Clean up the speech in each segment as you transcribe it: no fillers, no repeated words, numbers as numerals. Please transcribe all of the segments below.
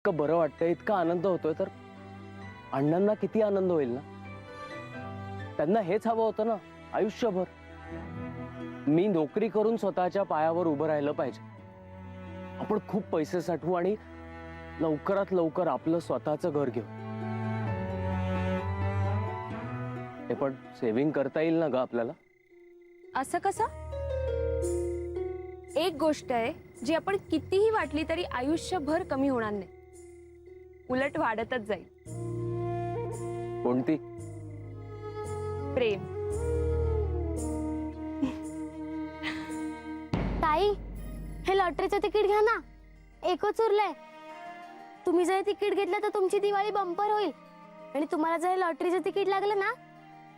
इतकं बरं वाटतंय, इतका आनंद होतोय, तर अण्णांना किती आनंद होईल ना. त्यांना हेच हवं होतं ना आयुष्यभर. मी नोकरी करून स्वतःच्या पायावर उभं राहिलं पाहिजे. आपण खूप पैसे साठवू आणि लवकरात लवकर आपलं स्वतःचं घर घेऊ. हे पण सेव्हिंग करता येईल ना ग आपल्याला. असं कसं? एक गोष्ट आहे जी आपण कितीही वाटली तरी आयुष्यभर कमी होणार नाही, उलट वाढतच जाईल. कोणती? प्रेम. ताई, हे लॉटरीचं तिकीट घ्या ना, एकच उरलंय. तुम्ही जर तिकीट घेतलं तर तुमची दिवाळी बंपर होईल, आणि तुम्हाला जर लॉटरीचं तिकीट लागलं ना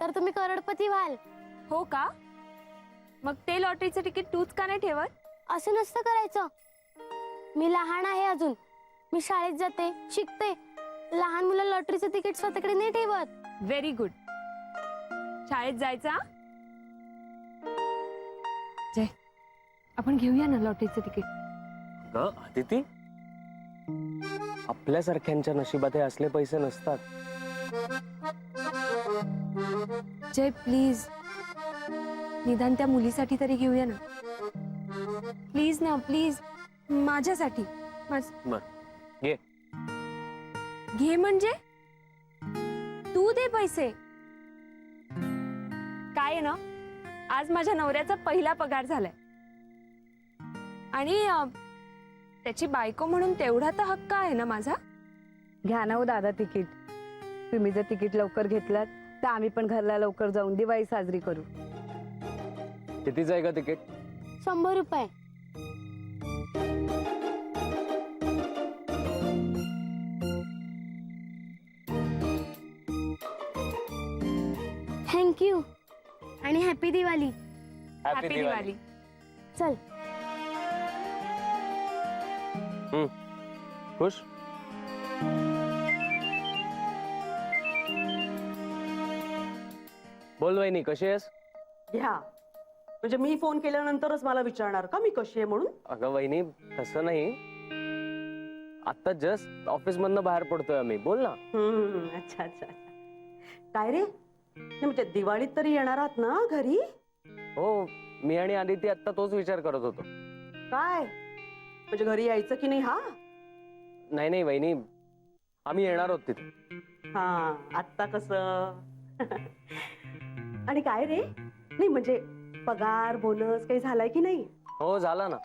तर तुम्ही करोडपती व्हाल. हो का? मग ते लॉटरीचं तिकीट तूच का नाही ठेवत? असं नसतं करायचं. मी लहान आहे अजून, मी शाळेत जाते, शिकते. लहान मुलं लॉटरीचं तिकीट स्वतःकडे नाही ठेवत. Very good. शाळेत जायचा. जय, आपण घेऊया ना लॉटरीचं तिकीट. ग अदिती, आपल्यासारख्यांच्या नशिबात हे असले पैसे नसतात. जय प्लीज, निदान त्या मुलीसाठी तरी घेऊया ना. प्लीज ना, प्लीज, माझ्यासाठी. बर, घे. घे म्हणजे तू दे पैसे. काय आहे ना, आज माझ्या नवऱ्याचा पहिला पगार झालाय आणि त्याची बायको म्हणून तेवढा तर हक्क आहे ना माझा. घ्या ना हो दादा तिकीट. तुम्ही जर तिकीट लवकर घेतलात तर आम्ही पण घरला लवकर जाऊन दिवाळी साजरी करू. कितीचं आहे का तिकीट? 100 रुपये. थँक्यू आणि हॅपी दिवाळी. हॅपी दिवाळी. चल. खुश? बोल वहिनी, कशी आहेस? घ्या, म्हणजे मी फोन केल्यानंतरच मला विचारणार का मी कशी आहे म्हणून? अगं वहिनी, तसं नाही. आता जस्ट ऑफिस मधनं बाहेर पडतोय आम्ही. बोल ना. अच्छा अच्छा. काय रे, नाही म्हणजे दिवाळीत तरी येणार आहात ना घरी? हो, मी आणि आदिती आता तोच विचार करत होतो. काय म्हणजे घरी यायचं की नाही? हा नाही नाही वहिनी, आम्ही येणार आहोत तिथे. हा, आत्ता कसं? आणि काय रे, नाही म्हणजे पगार बोनस काही झालाय की नाही? हो, झाला ना.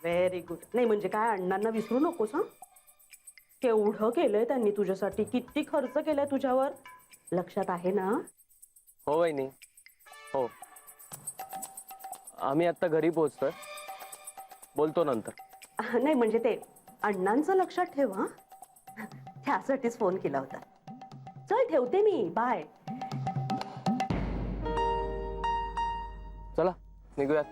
Very good. नाही म्हणजे काय, अण्णांना विसरू नकोस. हा, केवढं केलंय त्यांनी तुझ्यासाठी, किती खर्च केलाय तुझ्यावर, लक्षात आहे ना? हो वहिनी, हो. आम्ही आता घरी पोहोचतोय, बोलतो नंतर. नाही म्हणजे ते अण्णांचं लक्षात ठेव. हा, त्यासाठीच फोन केला होता. चल ठेवते मी, बाय. चला निघूयात.